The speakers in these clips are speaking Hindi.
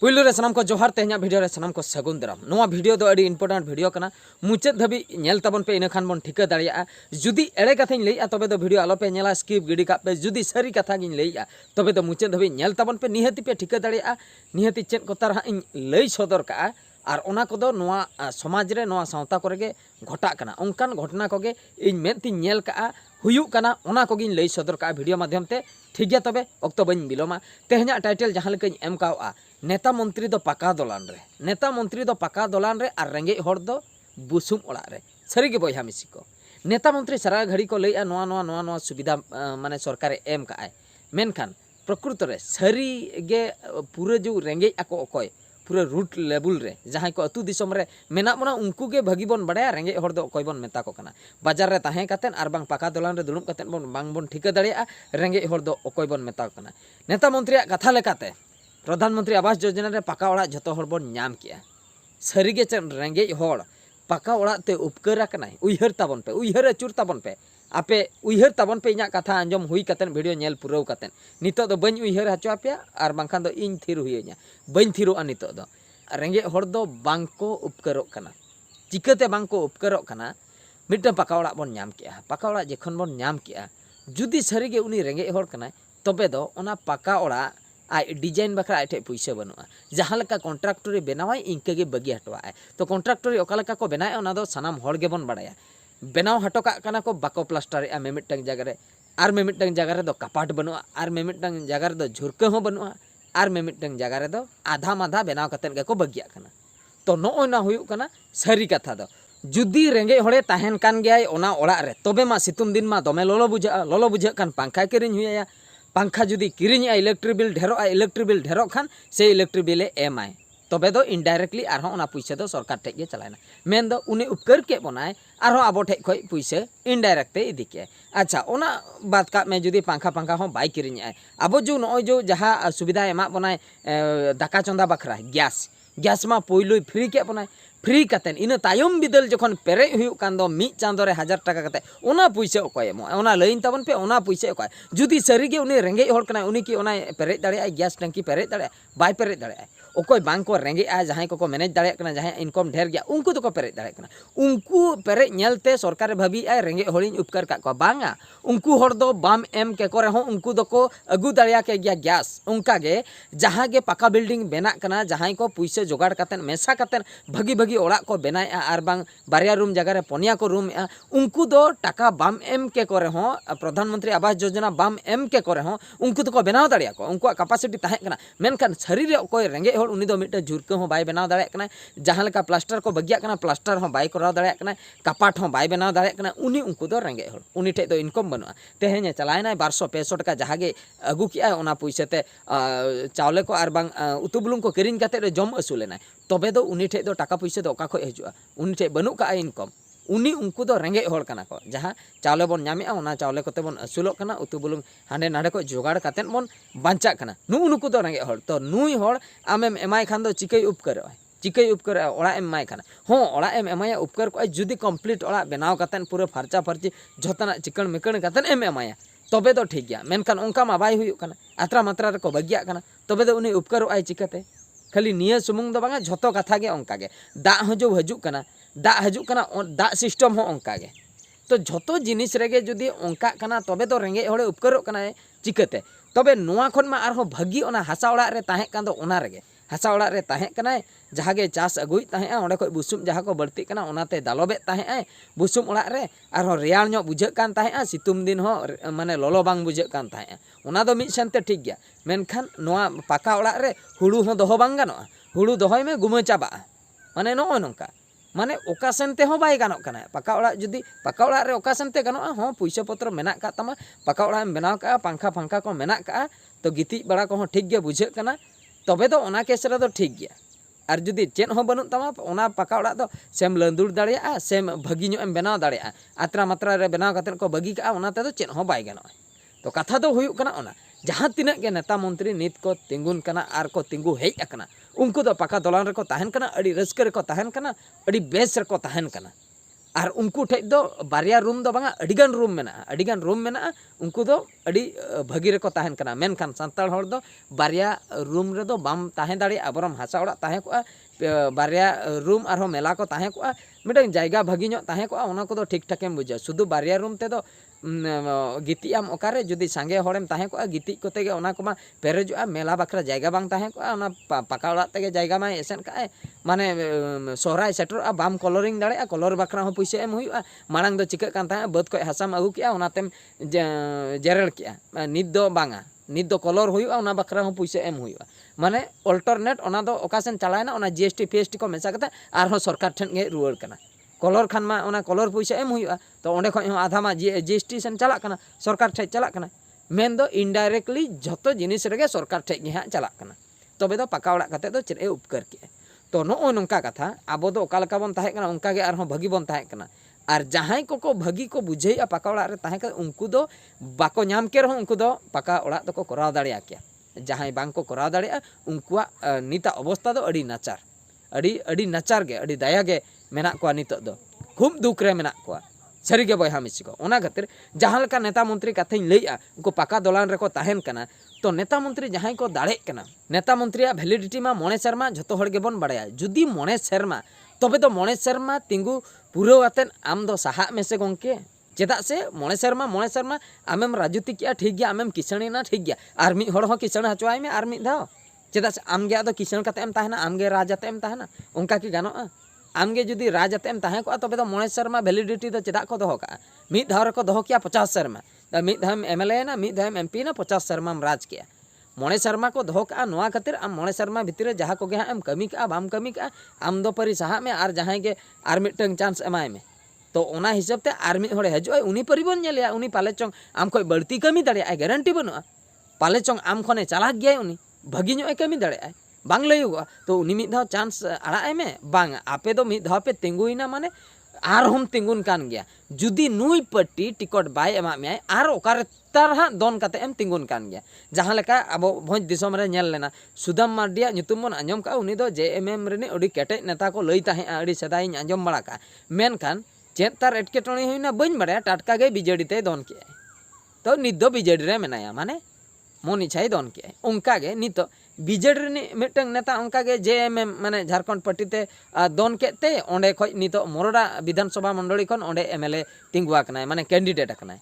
पुइलो रे सनाम को जोहार तेहना वीडियो रे सनाम को सगुन दाराम नोआ वीडियो दो अड़ी इम्पोर्टेंट वीडियो कना मुचाद धाबी नेल ताबन पे इना खान बन ठिका दाड़िया जुदी एड़े कथाñ लैया तबे दो वीडियो आलो पे नेला स्किप गिडी का पे जुदी सारी कथा गिñ लैया तबे दो मुचाद धाबी नेल ताबन पे निहाती पे ठिका दाड़िया निहाती चेद को तार इन लई सदर का और ओना कोदो नोआ समाज रे नोआ सावता करे गे घटा कना उनकान घटना कोगे इन मेंती नेल का हुयुक कना ओना कोगिñ लई सदर का वीडियो माध्यम ते ठीक गया तबे अक्तो बन बिलोमा तेहना टाइटल जहां लेकाñ एम कावा नेता मंत्री दो पका दलान रे नेता मंत्री दो पका दलान रे और रेंगे हर दो बुसुम ओड़ा रे सारी गे बयहा मिसी को नेता मंत्री सारा घड़ी को लैया नोआ नोआ नोआ नोआ सुविधा माने सरकारे एम काए मेनखान प्रकृत रे सारी गे पूरे जो रेंगे आको अकोय पूरे रूट लेवल रे जहां को अतु दिसम रे मेना बना उनको गे भगी बन बड़ाया रेंगे हर दो अकोय बन मेता को कना बाजार रे ताहें कातेन आर बांग पका दलान रे दुड़ुब कातेन बन बांग बन ठिका दाड़िया रेंगे हर दो अकोय बन मेता को कना नेता मंत्री कथा लेकाते प्रधानमंत्री आवास योजना रे पका ओड़ा जतो हर बन नाम किया सारीगे चेन रेंगे हर पका ओड़ा ते उपकार कनाय उयहर ताबन पे उयहर अचुर ताबन पे आपे उयहर ताबन पे इना कथा आंजम हुई कतेन वीडियो नेल पुराव कतेन नितो दो बन उयहर हचो आपया आर बांखान दो इन थिर हुइया बन थिरोआ नितो दो रेंगे हर दो बांको उपकारोक कना चिकाते बांको उपकारोक कना मिटन पका ओड़ा बन नाम किया पका ओड़ा जखन बन नाम किया जुदी सारीगे उनी रेंगे हर कनाय तबे दो ओना पका ओड़ा आई डिजाइन बखरा आठे पैसा बनुआ जहाँ लेका कॉन्ट्राक्टरी बनावाई इनके बगी हटवाए तो कॉन्ट्राक्टरी ओका को बनाए ओना दो सानाम हर गे बन बड़ाया बनाव हटोका कना को बाको प्लास्टर में मिटन जगह रे आर में मिटन जगह रे दो कपाट बनुआ आर में मिटन जगह रे दो झुरका हो बनुआ आर में मिटन जगह रे दो आधा माधा बनाव कतेन गे को बगिया कना तो नोय ना हुयुक कना सारी कथा दो जुदी रेंगे हड़े ताहेन कान गयाय ओना ओड़ा रे तबे मा सितुम दिन मा दमे लोलो बुझा कान पंखा किरिñ हुइया पंखा जुदी किरिñ इलेक्ट्रिक बिल ढेरों खान से इलेक्ट्रिक बिल एम आए तबे दो इनडायरेक्टली आरहों ओना पैसा दो सरकार ठेक गे चलायना मेन दो उनी उपकार के बनाए आरहों आबो ठेक खय पैसा इनडायरेक्ट ते इदी के अच्छा ओना बात का में जुदी पंखा हों बाय किरिñ आए आबो जो नय जो जहाँ सुविधा एमा बनाए दाका चंदा बखरा गैस मा पोइलो फ्री के बनाए फ्री कतेन इन तायम बिदल जखन पेरे हुयुक कान दो मी चांदो रे 1000 टाका कते ओना पैसा अकोय एमो ओना लइन ताबन पे ओना पैसा अकोय जुदी सारीगे उनी रेंगे हर कना उनी की ओना पेरे दाड़े गैस टंकी पेरे दाड़े बाय पेरे दाड़े अकोय बांग को रेंगे आ जहां को मैनेज दाड़े कना जहां इनकम ढेर गया उनको तो को पेरे दाड़े कना उनको पेरे नेलते सरकार भाबी आ रेंगे हलिन उपकार का को बांगा उनको हर दो बाम एम के करे हो उनको दो को अगु दाड़िया के गया गैस उनका गे जहां गे पका बिल्डिंग बेना कना जहां को पैसा जोगाड़ कतेन मेसा कतेन भगी भगी ओड़ा को बनाए आर बांग बारिया रूम जगह रे पनिया को रूम उनको दो टाका बाम एम के करे हो प्रधानमंत्री आवास योजना बाम एम के करे हो उनको तो को बनाव दाड़िया को उनको कैपेसिटी ताहे कना मेनखान शरीर रे कोई रेंगे हर उनी दो मिटे झुरका हो बाय बनाव दाड़िया कना जहां लेका प्लास्टर को बगिया कना प्लास्टर हो बाय कराव दाड़िया कना कपाट हो बाय बनाव दाड़िया कना उनी उनको दो रेंगे हर उनी ठे दो इनकम बनुआ तेहेने चलायना 200-500 टाका जहां गे अगु किया ओना पैसा ते चावले को आर बांग उतु बुलुंग को किरिñ कते रे जम असुलेना तबे दो उनी ठे दो टाका पैसा दो ओका खय हजुआ उनी ठे बनु का इनकम उनी उनको दो रेंगे हर कना को जहां चावले बन नामे ओना चावले कोते बन असुलोक कना उतु बुलुंग हांडे नाडे को जोगाड़ कतेन बन बांचा कना नुको दो रेंगे हर तो नुई हर आमेम एमाय खान दो चिकई उपकार ओड़ा एमाय खाना हों ओड़ा एमाया उपकार को जुदी कम्प्लीट ओड़ा बनाव कतेन पूरे फर्चा फर्ची झोतना चिकन मिकन कतेन एमाया तबे दो ठीक गया मेनखान उनका मा बाय हुयुक कना आत्रा मात्रा रे को बगिया कना तबे दो उनी उपकार आय चिकाते खाली निया सुमुंग दो बांगा झोतो कथा गे ओंका गे दा हो जो हजू कना दा सिस्टम हो ओंका गे तो झोतो जिनिस रेगे जुदी ओंका कना तबे तो रेंगे हड़े उपकारोक कना चिकाते तबे नोआ खन मा आरहो भागी ओना हासा ओड़ा रे ताहे कान दो ओना रेगे हासा ओड़ा रे ताहे कना जहाँ गे चास अगुई ताहे ओंडे खय बुसुम जहाँ को बड़ती कना ओनाते दालोबे ताहे बुसुम ओड़ा रे आरहो रेयाल ᱧᱚᱜ बुझाग कान ताहे सितुम दिन हो माने लोलो बांग बुझाग कान ताहे ओना दो मिद सेनते ठीक गया मेनखान नोआ पाका ओड़ा रे हुड़ू हो दोहो बांग गानोआ हुड़ू दोहोय में गुमा चाबा माने नोय नोंका माने ओका सेनते हो बाय गानोक कना पका ओड़ा जुदी पका ओड़ा रे ओका सेनते गानोआ हो पैसा पत्र मेना का तमा पका ओड़ा में बनाव का पंखा को मेना का तो गिति बड़ा को ठीक गया बुझाग कना तबे दो ओना केस रे दो ठीक गया और जुदी चेन हो बनु तमा ओना पका ओड़ा दो सेम लंदुर दाड़िया सेम भगी ᱧᱚᱜ एम बनाव दाड़िया आत्रा मात्रा रे बनाव कतेन को बगी का ओना ते दो चेन हो बाय गानोआ तो कथा दो हुयुक कना ओना जहाँ तिना के नेता मंत्री नित को तिंगुन कना आर को तिंगु हेज अकना उनको दो पका दलान रे को ताहेन कना अड़ी रस्क रे को ताहेन कना अड़ी बेस रे को ताहेन कना और उनको ठेज दो बारिया रूम दो बांगा अडिगान रूम मेना उनको दो अड़ी भागी रे को ताहेन कना मेनखान सांताल हर दो बारिया रूम रे दो बाम ताहें दाड़ी आबरम हासा ओड़ा ताहें को बारिया रूम आरो मेला को ताहें को मिटन जायगा भागी ᱧᱚᱜ ताहें को ओना को दो ठीक ठाकेम बुझा शुद्ध बारिया रूम ते दो गितियाम ओकारे जुदी सांगे हड़ेम ताहें को गिति कोते गे ओना कोमा पेरेजोआ मेला बखरा जायगा बांग ताहें को ओना पाका ओड़ा तेगे जायगा मा एसेन का माने सोहराय सेटरोआ बाम कलरिंग दाड़े कलर बखरा हो पैसा एम हुआ मांग दो चिका कान ताहें बद को हासाम अगु किया ओनातेम जेरेल किया नित दो बांगा नित दो कलर हुआ ओना बखरा हो पैसा एम हुआ माने अल्टरनेट ओना दो ओकासेन चलायना ओना जीएसटी पीएसटी को मेसा कते आरो सरकार ठेन गे रुवाड़ कना कलर खान मा ओना कलर पैसा एम हुआ तो ओंडे खय हो आधा मा जीएसटी सेन चला कना सरकार ठे चला कना मेन दो इनडायरेक्टली झतो जिनिस रेगे सरकार ठे गे हा चला कना तबे दो पका ओड़ा कते दो चेद ए उपकार के तो नो नोंका कथा आबो दो ओका लका बोन ताहे कना उनका गे आरो भागी बोन ताहे कना और जहां को भागी को बुझेया पका ओड़ा रे ताहे उनको दो बाको नाम के रहो उनको दो पका ओड़ा दो को कराव दाड़िया के जहां बांग को कराव दाड़िया उनकुआ निता अवस्था दो अड़ी नाचार अड़ी नाचार गे अड़ी दया गे मेना को नितो दो खूब दुख रे मेना को सरी गे बयहा मिसी को ओना खातिर जहां लका नेता मंत्री कथाइन लैया उनको पका दलान रे को ताहेन कना तो नेता मंत्री जहां को दाड़े कना नेता मंत्री वैलिडिटी मा मणे शर्मा झतो हड़ गे बोन बाड़ाया जुदी मणे शर्मा तबे तो मणे शर्मा तिंगु पूरा आतेन आम दो साहा मेसे गंके चेदा से मणे शर्मा आमेम राजनीति किया ठीक गया आमेम किसणीना ठीक गया और मिद हड़ हो किसण हचवाय में और मिद धाव चेदा से आम गे आदो किसण कते एम ताहेना आम गे राज आते एम ताहेना उनका की गानोआ आम गे जुदी राज आते एम ताहे को तबे तो मणे शर्मा वैलिडिटी दो चेदा को दोहो का मिद धाव रे को दोहो किया 50 शर्मा मिद धाव एमएलए ना मिद धाव एमपी ना 50 शर्मा राज किया मणे शर्मा को दोहो का नोआ खातिर आम मणे शर्मा भितर जहाँ को गे एम कमी का बाम कमी का आम दो परी साहा में और जहाँ गे और मिटंग चांस एमाय में तो ओना हिसाब ते आर मिद हड़े हजो उनी परिबन नेलिया उनी पाले चोंग आम कोई बढ़ती कमी दाड़े गारंटी बनुआ पाले चोंग आम खने चालाक गया उनी भागी ᱧᱚᱜ कमी दाड़े बांग लयुगा तो उनी मिद धाव चांस आड़ाए में बांग आपे दो मिद धाव पे तिंगुइना माने आर हम तिंगुन कान गया जुदी नुई पट्टी टिकट बाय एमा में आर ओकारे तरहा दोन कते एम तिंगुन कान गया जहां लेका अब भोज दिसम रे नेल लेना सुदाम मार्डिया ᱧᱩᱛᱩᱢ बन आंजम का उनी दो जेएमएम रेनी ओडी केटे नेता को लई ताहे अडी सदाई आंजम बड़ा का मेनखान चेत तार एटकेटोणी हुईना बन बड़ा टाटका गे बीजेडी ते दोन के तो नित दो बीजेडी रे मेनाया माने मोनी छाई दोन के उनका गे नित बीजेडी रे मिटंग नेता उनका गे जेएमएम माने झारखंड पार्टी ते दोन के ते ओंडे खय नित मोरडा विधानसभा मंडली खन ओंडे एमएलए तिंगुआ कनाय माने कैंडिडेट कनाय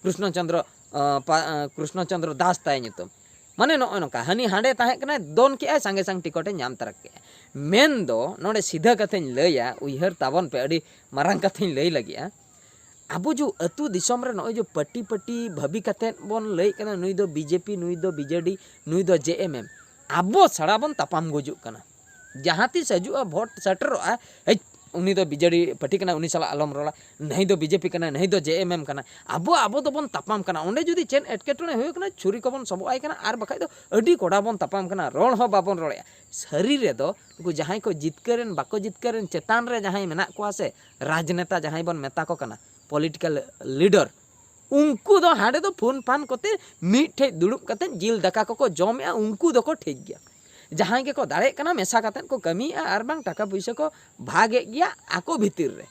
कृष्णचंद्र दास ताय ᱧᱩᱛᱩᱢ माने नो नोका हनी हांडे ताहे कनाय दोन के संगे संग टिकटे नाम तरक के मेन दो नोडे सीधा कथेन लैया उयहर ताबन पे अड़ी मारंग कथेन लई लगिया आबो जो अतु दिसम रे नो जो पट्टी पट्टी भाभी कथेन बोन लई कना नुई दो बीजेपी नुई दो बीजेडी नुई दो जेएमएम आबो सड़ा बोन तापाम गुजु कना जहां तीस हजुआ भोट सेटरोआ उनी दो बीजेडी पार्टी कना उनी साला आलम रोला नहीं दो बीजेपी कना नहीं दो जेएमएम कना आबो दो बोन तापाम कना ओंडे जुदी चेन एटकेटोणे होय कना छुरी को बोन सबो आय कना आर बखाय दो अडी कोडा बोन तापाम कना रोण हो बाबोन रोळया सरी रे दो उनको जहां को जितकरेन बाको जितकरेन चेतान रे जहां मेना को आसे राजनेता जहां बोन मेता को कना पॉलिटिकल लीडर उनको दो हाडे दो फोन पान कोते मिठे दुड़ुब कते जिल दाका को जमया उनको दो को ठीक गया जहां के को दाड़े कना मेसा कते को कमी आर बांग टाका पैसा को भागे गया आको भीतर रे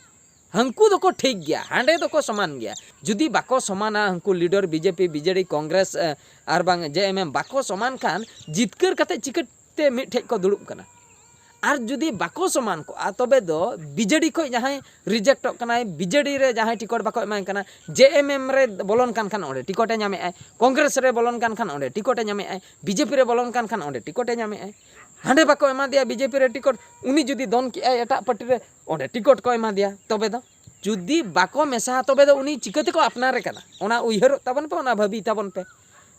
हंकु दो को ठीक गया हांडे दो को समान गया जुदी बाको समाना हंकु लीडर बीजेपी बीजेडी कांग्रेस आर बांग जेएमएम बाको समान खान जितकर कते चिकते मिठे को दुड़ुब कना आर जुदी बाको समान को तबे दो बीजेडी को जहां रिजेक्ट कनाय बीजेडी रे जहां टिकट बाको एमाय कना जेएमएम रे बोलन कान खान ओंडे टिकटे नामे आय कांग्रेस रे बोलन कान खान ओंडे टिकटे नामे आय बीजेपी रे बोलन कान खान ओंडे टिकटे नामे आय हांडे बाको एमा दिया बीजेपी रे टिकट उनी जुदी दोन की आय एटा पार्टी रे ओंडे टिकट को एमा दिया तबे दो जुदी बाको मेसा तबे दो उनी चिकते को अपनारे कना ओना उयहर ताबन पे ओना भाबी ताबन पे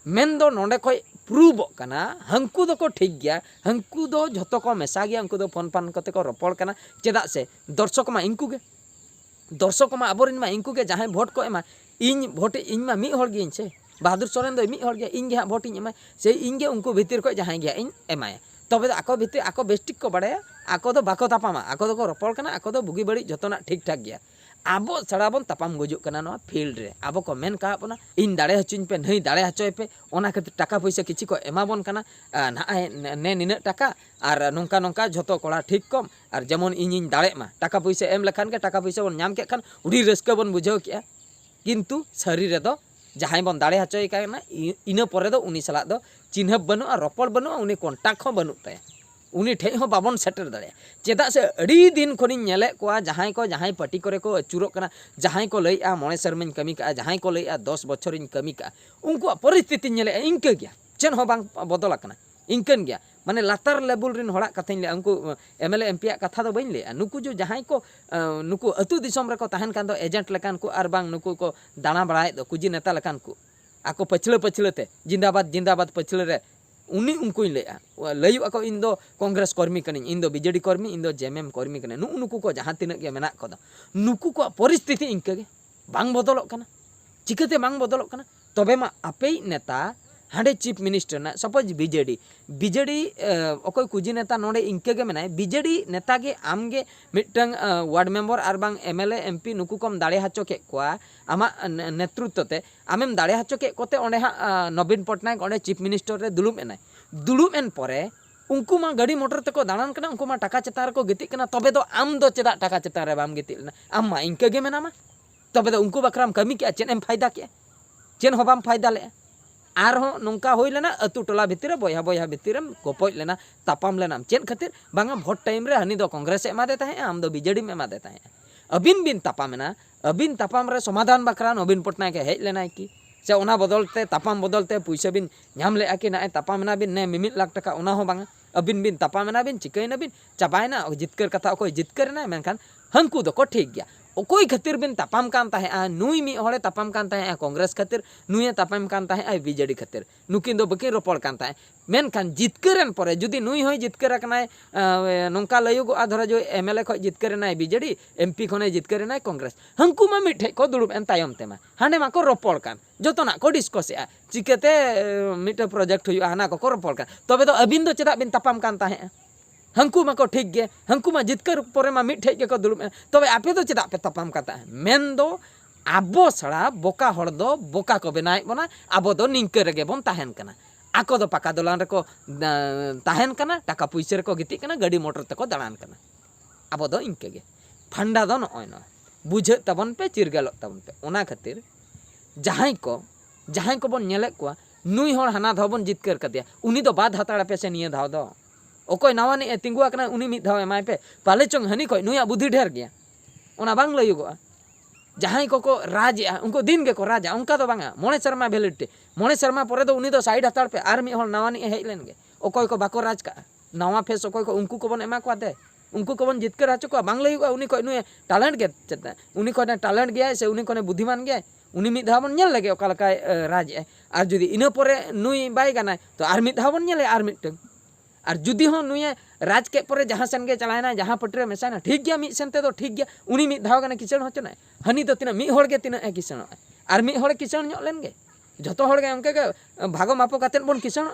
मेन दो नोंडे खय प्रूव कना हंकु दो को ठीक गया हंकु दो झतो को मेसा गया उनको दो फोन पान कते को रोपड़ कना चेदा से दर्शक मा इनको गे दर्शक मा आबोरिन मा इनको गे जहां भोट को एमा इन भोट इन मा मी हर गिन से बहादुर सोरेन दो मी हर गे इन गे भोट इन एमा से इन गे उनको भीतर को जहां गया इन एमाय तबे आको भीतर आको बेस्टिक को बड़ाया आको दो बाको तापामा आको दो को रोपड़ कना आको दो बुगी बड़ी जतोना ठीक ठाक गया आबो छाड़ा बन तापाम गुजुक कना नोआ फील्ड रे आबो को मेन का बना इन दाड़े हचुኝ पे नहीं दाड़े हचोय पे ओना खातिर टाका पैसा किछि को एमाबन कना ना ने निना टाका और नोंका नोंका झोतो कोड़ा ठीक कम और जेमन इनिन दाड़े मा टाका पैसा एम लखान के टाका पैसा बन नाम के खान उडी रस्का बन बुझाव किया किंतु शरीर रे दो जहां बन दाड़े हचोय काना इना परे दो उनी सला दो चिन्ह बनु और रपड़ बनु उनी कॉन्टैक्ट हो बनु ताय उनी ठे हो बाबन सेटर दाड़े चेदा से अड़ी दिन खनिन नेले को जहां पार्टी करे को अचुरो कना जहां को लइआ मोणे सरमन कमी का जहां को लइआ 10 बछरिन कमी का उनको परिस्थिति नेले इनके गया चेन हो बांग बदल कना इनकन गया माने लातार लेवल रिन होड़ा कथाइन ले उनको एमएलए एमपी कथा दो बइन ले नुकु जो जहां को नुकु अतु दिसम रे को तहन कान दो एजेंट लकान को आर बांग नुकु को दाना बड़ाय दो कुजी नेता लकान को आको पछले पछलेते जिंदाबाद जिंदाबाद पछले रे उनी उनको लयु ako इन दो कांग्रेस कर्मी कनी इन दो बीजेडी कर्मी इन दो जेएमएम कर्मी कने नुकु को जहां तिना के मेना को नुकु को परिस्थिति इनके गे बांग बदलक कना चिकते बांग बदलक कना तबे मा आपे नेता हांडे चीफ मिनिस्टर ना सपोज बीजेडी अकोय कुजी नेता नोडे इनके गे मेनाय बीजेडी नेता गे आमगे मिटंग वार्ड मेंबर आर बांग एमएलए एमपी नुकु कम दाड़े हाचो के कोआ आमा नेतृत्व ते आमेम दाड़े हाचो के कोते ओंडे हा नवीन पटनायक ओंडे चीफ मिनिस्टर रे दुलुम एन परे उनको मा गाड़ी मोटर तक दाड़ान कना उनको मा टाका चेतान को गिति कना तबे दो आम दो चेदा टाका चेतान रे बाम गिति लेना आम मा इनके गे मेना मा तबे दो उनको बकराम कमी के चेन एम फायदा के चेन हो बाम फायदा ले आर हो नोंका होई लेना अतु टोला भितिर बया बया भितिर गोपoj लेना तापाम लेना चेन खातिर बांगा भोट टाइम रे हनी दो कांग्रेस एमा दे ताहे आम दो बीजेडी में एमा दे ताहे अबिन बिन तापामेना अबिन तापाम रे समाधान बकरा नवीन पटनायक के हेज लेना की से ओना बदलते तापाम बदलते पैसा बिन नाम ले आकि ना तापामेना बिन ने 1 लाख टाका ओना हो बांगा अबिन बिन तापामेना बिन चिकैना बिन चाबायना जितकर कथा कोई जितकर ना मेनखान हंकु दो को ठीक गया ओकोई खातिर बिन तापाम कान ताहे नुई मी होड़े तापाम कान ताहे कांग्रेस खातिर नुई तापाम कान ताहे बीजेडी खातिर नुकिन दो बकी रोपड़ कान ताहे मेनखान जितकरन परे जुदी नुई होय जितकर कनाय नोंका लयुगो धरा जो एमएलए ख जितकर नाय बीजेडी एमपी खने जितकर नाय कांग्रेस हंकु मा मिठे को दुड़ुब एन तायम तेमा हांडे मा को रोपड़ कान जतोना को डिस्कस ए चिकेते मिटे प्रोजेक्ट हुई हाना को रोपड़ कान तबे दो अबिन दो चेदा बिन तापाम कान ताहे हंकु मा को ठीक गे हंकु मा जितकर परे मा मिठे के को दुड़ुब तबे आपे दो चेदा पे तापाम काता मेन दो आबो सड़ा बोका हड़ दो बोका को बनाय बना आबो दो निंके रेगे बन ताहेन कना आको दो पाका दोलान रे को ताहेन कना टाका पुइसर को गिति कना गाड़ी मोटर तक दाड़ान कना आबो दो इनके गे फंडा दो नय न बुझे तबन पे चिरगलो तबन पे ओना खातिर जहां को बन नेले को नुई हड़ हाना धाव बन जितकर कदिया उनी दो बाद हताड़ा पे से निये धाव दो ओकोय नावानी तिंगुआ कना उनी मिद धाव एमाय पे पाले चोंग हनी कोय नुया बुद्धि ढेर गया ओना बांग लयुगो जहां को राज उनको दिन के को राजा उनका दो बांगा मोणे शर्मा वैलिडिटी मोणे शर्मा परे दो उनी दो साइड हताड़ पे आर मी हड़ नावानी हेज लेन गे ओकोय को बाको राज का नवा फेस ओकोय को उनको को बन एमा को दे उनको को बन जितकर हाचो को बांग लयुगो उनी को नुए टैलेंट गे चता उनी को टैलेंट गया से उनी को बुद्धिमान गया उनी मिद धाव बन नेल लगे ओका लका राज आर जुदी इना परे नुई बाय गाना तो आर मिद धाव बन नेले आर मिटन और जुदी हो नुए राज के परे जहां सन गे चलायना जहां पटरे मेसाना ठीक गया मिद सेनते दो ठीक गया उनी मिद धाव गाना किचन होचना हनी दो तिना मिद होड़ गे तिना ए किचन और मिद होड़ किचन ᱧᱚᱜ ᱞᱮᱱ गे जतो होड़ गे उनके के भागो मापो कातेन बन किचन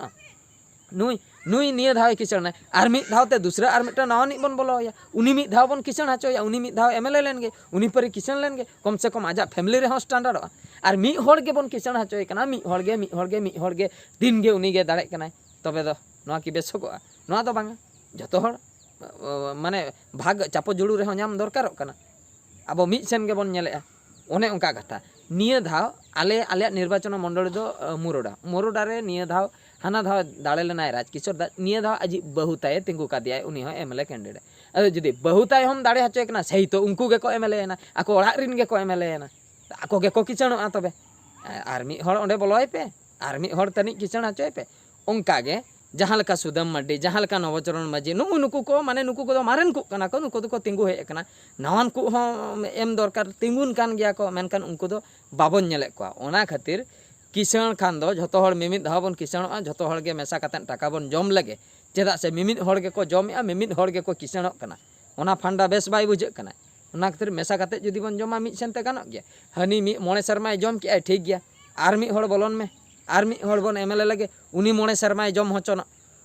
नुई निये धाव किचन और मिद धाव ते दूसरा और मिटा नावानी बन बोलोया उनी मिद धाव बन किचन हाचोया उनी मिद धाव एमएलए लेन गे उनी परे किचन लेन गे कम से कम आजा फैमिली रे हो स्टैंडर्ड और मिद होड़ गे बन किचन हाचोय कना मिद होड़ गे दिन गे उनी गे दाड़े कना तबे दो नोआ की बेसोगोआ नोआ दो बांगा जतो हड़ माने भाग चापो जुड़ू रे हो नाम दरकारोग कना आबो मिद सेन गे बन नेलेआ ओने उनका कथा निये धाव आले निर्वाचन मंडल दो मुरोडा रे निये धाव हाना धाव दाड़े लेनाय राजकिशोर निये धाव आज बहुताय तिंगु का दिया उनी हो एमएलए कैंडिडेट अरे जुदी बहुताय हम दाड़े हाचोय कना सही तो उनको गे को एमएलए ना आको ओड़ा रिन गे को एमएलए ना आको गे को किचनोआ तबे आर मी हड़ ओंडे बोलोय पे आर मी हड़ तनी किचन हाचोय पे उनका गे जहां लका सुदम मार्डी जहां लका नवचरण माझी नुकु को माने नुकु को मारेन को कना को नुकु को तिंगु हे कना नवान को हो एम दरकार तिंगुन कान गया को मेनकान उनको दो बाबन नेले को ओना खातिर किसान खान दो झतो हड़ मिमिद धाव बन किसानोआ झतो हड़ गे मेसा कातन टाका बन जम लगे चेदा से मिमिद हड़ गे को जमेआ मिमिद हड़ गे को किसानो कना ओना फंडा बेस बाय बुझे कना ओना खातिर मेसा काते जुदी बन जमा मिद सेनते गानो गया हनी मी मोणे शर्मा जम के ठीक गया आर मी हड़ बोलन में आर मी हड़ बन एमएलए लगे उनी मोणे शर्मा जम होचोना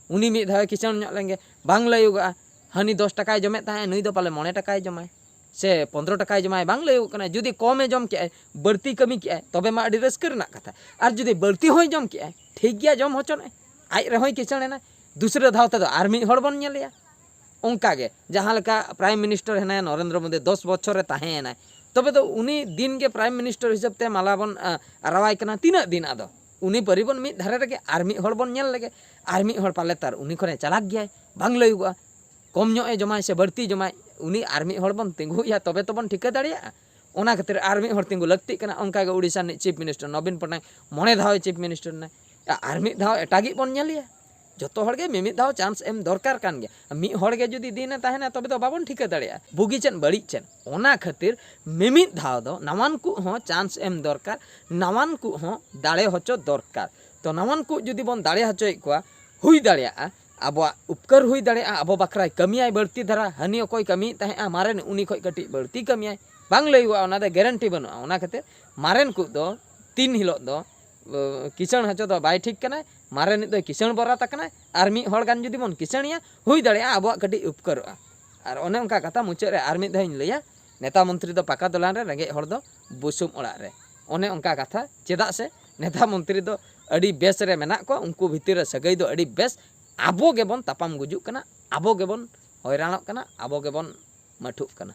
उनी मिद धाव किसान ᱧᱚᱜ लेंगे बांग लयुगा हनी 10 टाकाय जमे ताहे नुई दो पाले 9 टाकाय जमाय से 15 टका जमाय बांग लैयोग कना जुदी कमे जम के बढ़ती कमी के तबे मा अडी रस्कर ना कथा और जुदी बढ़ती होय जम के ठीक गया जम होचने आज रहोय किचणेना दूसरे धाव तक आर मिद हड़ बन नेलिया ओंकागे जहाँ लेका प्राइम मिनिस्टर हेना नरेंद्र मोदी 10 बछर ताहेना तबे तो उनी दिन के प्राइम मिनिस्टर हिसाब ते माला बन आरावाय कना तीना दिन आदो उनी परिबन मिद धारे रगे आर मिद हड़ बन नेल लगे आर मिद हड़ पाले तार उनी खने चालाक गया बांग लैयोगा कम ᱧᱚᱜ जमाय से बढ़ती जमाय उनी आर मिद हड़ बन तिंगुया तबे तो बन ठिका दाड़िया ओना खातिर आर मिद हड़ तिंगु लगती कना ओंकागे उड़ीसा नि चीफ मिनिस्टर नवीन पटनायक मणे धाव चीफ मिनिस्टर ने आर मिद धाव एटागी बन नेलिया जतो हड़गे मिमिद धाव चांस एम दरकार कान गे मिद हड़गे जुदी दिने ताहेना तबे तो बाबन ठिका दाड़िया बुगी चेन बड़ी चेन ओना खातिर मिमिद धाव दो नवान को हो चांस एम दरकार नवान को हो दाड़े होचो दरकार तो नवान को जुदी बन दाड़े होचोय कोआ हुई दाड़िया अब उपकर हुई दाड़िया अब बाखरा कमियाय बढ़ती धारा हनी अकोय कमी ताहे मारेन उनी खोय कटी बढ़ती कमियाय बांग लैयोगा ओना दे गारंटी बनुआ ओना खातिर मारेन को दो 3 हिलो दो किसण हचो दो बाय ठीक कना मारेन दो किसण बरा तकना आर मिद हड़ गान जुदी बन किसणिया हुई दाड़िया अब कटी उपकरोआ और ओने उनका कथा मुचाद रे आर मिद धाइन लैया नेता मंत्री दो पाका दलान रे रेंगे हड़ दो बुसुम ओड़ा रे ओने उनका कथा चेदा से नेता मंत्री दो अड़ी बेस रे मेना को उनको भितर सगई दो अड़ी बेस आबो गेबन तापाम गुजुक कना आबो गेबन हैरानक कना आबो गेबन मठुक कना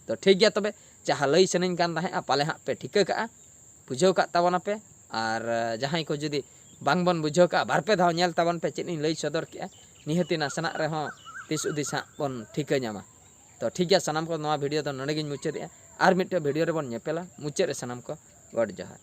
तो ठीक गया तबे जहाँ लई सनइन कान ताहे पाले हाँ पे ठिका का बुझाव का ताबना पे और जहाँ को जुदी बांग बन बुझाव का बार पे धाव नेल ताबन पे चेनी लई सदर के निहती नासना रे हों तीस उदिस बन ठिका ᱧᱟᱢᱟ तो ठीक गया सनाम को नवा वीडियो तो नडेगिन मुचाद और मिट्टे वीडियो रे बन नेपेला मुचाद रे सनाम को गॉड जोहार।